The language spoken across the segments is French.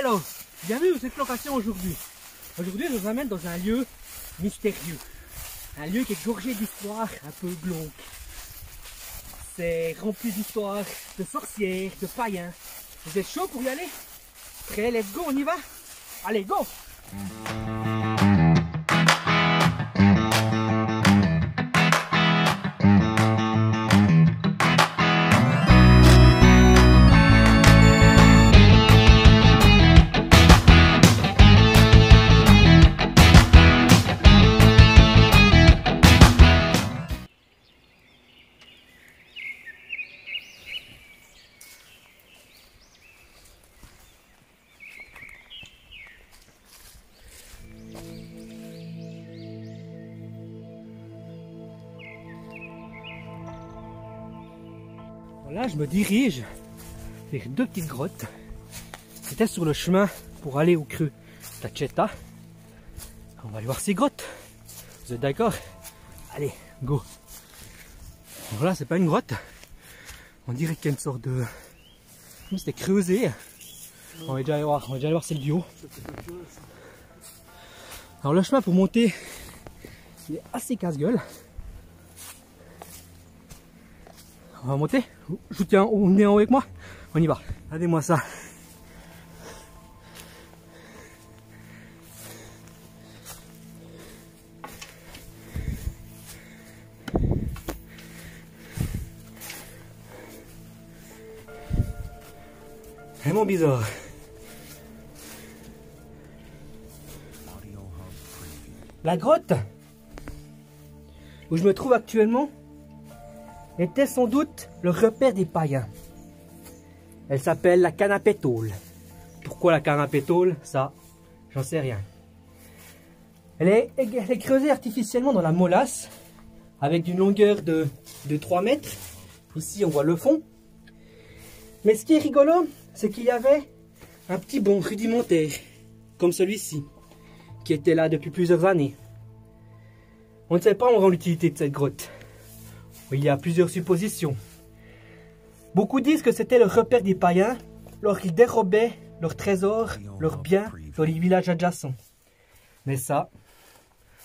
Alors, bienvenue dans cette location aujourd'hui. Aujourd'hui, je vous amène dans un lieu mystérieux. Un lieu qui est gorgé d'histoires un peu glauques. C'est rempli d'histoires de sorcières, de païens. Vous êtes chaud pour y aller? Prêt, let's go, on y va? Allez, go! Là, je me dirige vers deux petites grottes. C'était sur le chemin pour aller au creux Tacheta. On va aller voir ces grottes. Vous êtes d'accord? Allez, go. Alors là, c'est pas une grotte. On dirait qu'il y a une sorte de... Comme c'était creusé. On va déjà aller voir, celle du haut. Alors le chemin pour monter, il est assez casse-gueule. On va monter. Je vous tiens, on est en haut avec moi. On y va. Regardez-moi ça. Vraiment bizarre. La grotte où je me trouve actuellement était sans doute le repère des païens. Elle s'appelle la Canapétole. Pourquoi la Canapétole? Ça, j'en sais rien. Elle est creusée artificiellement dans la molasse avec une longueur de 3 mètres. Ici, on voit le fond. Mais ce qui est rigolo, c'est qu'il y avait un petit banc rudimentaire, comme celui-ci, qui était là depuis plusieurs années. On ne sait pas vraiment l'utilité de cette grotte. Il y a plusieurs suppositions. Beaucoup disent que c'était le repère des païens lorsqu'ils dérobaient leurs trésors, leurs biens dans les villages adjacents. Mais ça,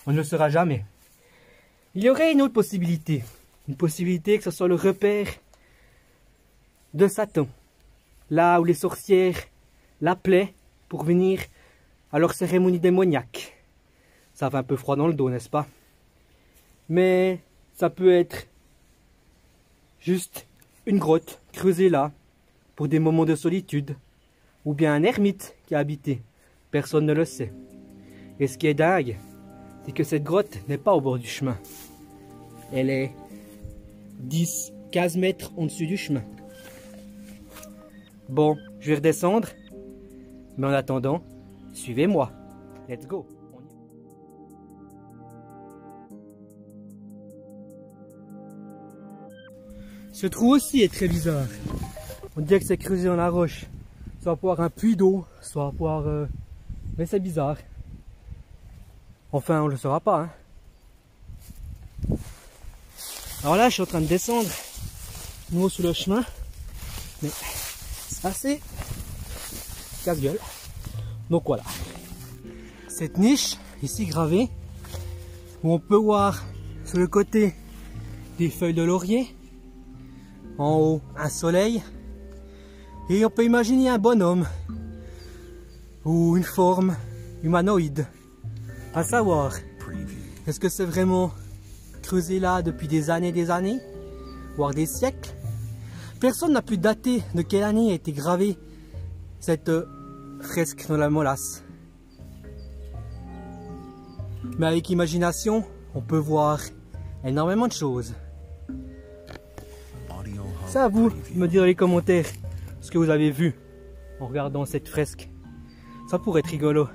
on ne le saura jamais. Il y aurait une autre possibilité. Une possibilité que ce soit le repère de Satan. Là où les sorcières l'appelaient pour venir à leur cérémonie démoniaque. Ça fait un peu froid dans le dos, n'est-ce pas? Mais ça peut être juste une grotte creusée là pour des moments de solitude. Ou bien un ermite qui a habité. Personne ne le sait. Et ce qui est dingue, c'est que cette grotte n'est pas au bord du chemin. Elle est 10-15 mètres en dessus du chemin. Bon, je vais redescendre. Mais en attendant, suivez-moi. Let's go. Ce trou aussi est très bizarre. On dirait que c'est creusé dans la roche. Soit pour avoir un puits d'eau, soit pour avoir... Mais c'est bizarre. Enfin, on ne le saura pas. Hein. Alors là, je suis en train de descendre. Nouveau sous le chemin. Mais c'est assez casse-gueule. Donc voilà. Cette niche, ici gravée, où on peut voir sur le côté des feuilles de laurier. En haut, un soleil. Et on peut imaginer un bonhomme. Ou une forme humanoïde. À savoir, est-ce que c'est vraiment creusé là depuis des années, voire des siècles? Personne n'a pu dater de quelle année a été gravée cette fresque dans la molasse. Mais avec imagination, on peut voir énormément de choses. C'est à vous de me dire dans les commentaires ce que vous avez vu en regardant cette fresque. Ça pourrait être rigolo.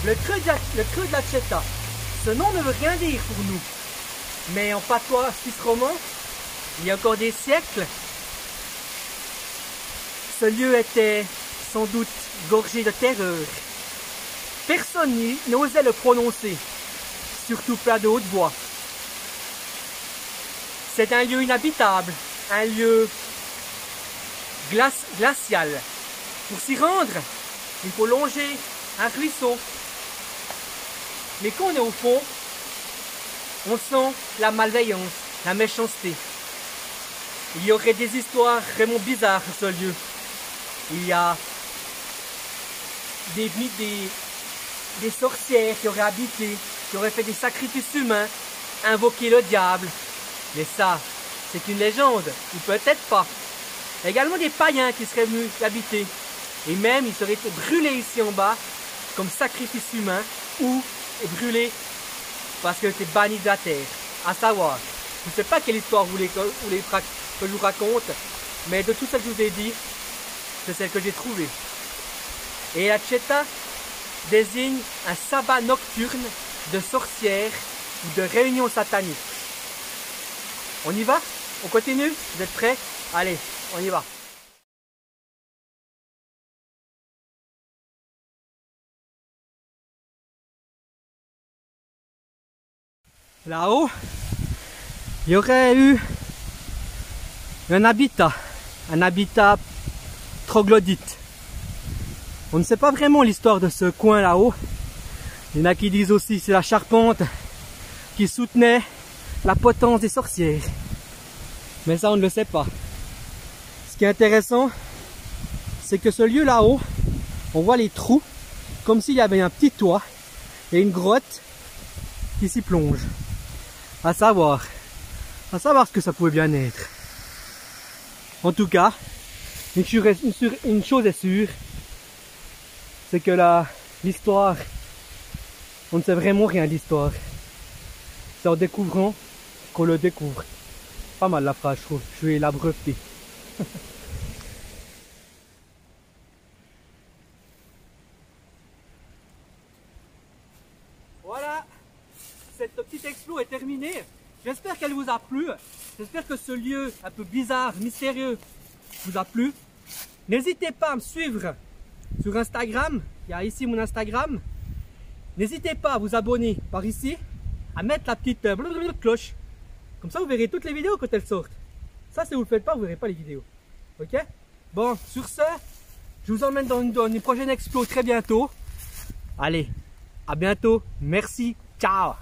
le creux de la Cheta. Ce nom ne veut rien dire pour nous. Mais en patois suisse romand, il y a encore des siècles, ce lieu était sans doute gorgé de terreur. Personne n'osait le prononcer, surtout pas de haute voix. C'est un lieu inhabitable, un lieu glacial. Pour s'y rendre, il faut longer un ruisseau. Mais quand on est au fond, on sent la malveillance, la méchanceté. Il y aurait des histoires vraiment bizarres sur ce lieu. Il y a des sorcières qui auraient habité, qui auraient fait des sacrifices humains, invoqué le diable. Mais ça, c'est une légende, ou peut-être pas. Il y a également des païens qui seraient venus y habiter. Et même, ils seraient brûlés ici en bas, comme sacrifice humain, ou brûlés parce qu'ils étaient bannis de la terre. À savoir, je ne sais pas quelle histoire vous voulez que je vous raconte, mais de tout ce que je vous ai dit, c'est celle que j'ai trouvée. Et la Cheta désigne un sabbat nocturne de sorcières ou de réunions sataniques. On y va? On continue? Vous êtes prêts? Allez, on y va. Là-haut, il y aurait eu un habitat troglodyte. On ne sait pas vraiment l'histoire de ce coin là-haut. Il y en a qui disent aussi que c'est la charpente qui soutenait la potence des sorcières. Mais ça, on ne le sait pas. Ce qui est intéressant, c'est que ce lieu là-haut, on voit les trous, comme s'il y avait un petit toit et une grotte qui s'y plonge. À savoir ce que ça pouvait bien être. En tout cas, une chose est sûre, c'est que l'histoire, on ne sait vraiment rien d'histoire. C'est en découvrant qu'on le découvre. Pas mal la phrase, je trouve. Je vais la breveter. Voilà, cette petite explo est terminée. J'espère qu'elle vous a plu. J'espère que ce lieu un peu bizarre, mystérieux, vous a plu. N'hésitez pas à me suivre sur Instagram. Il y a ici mon Instagram. N'hésitez pas à vous abonner par ici, à mettre la petite cloche. Comme ça, vous verrez toutes les vidéos quand elles sortent. Ça, si vous ne le faites pas, vous ne verrez pas les vidéos. Ok? Bon, sur ce, je vous emmène dans une prochaine explo très bientôt. Allez, à bientôt. Merci. Ciao.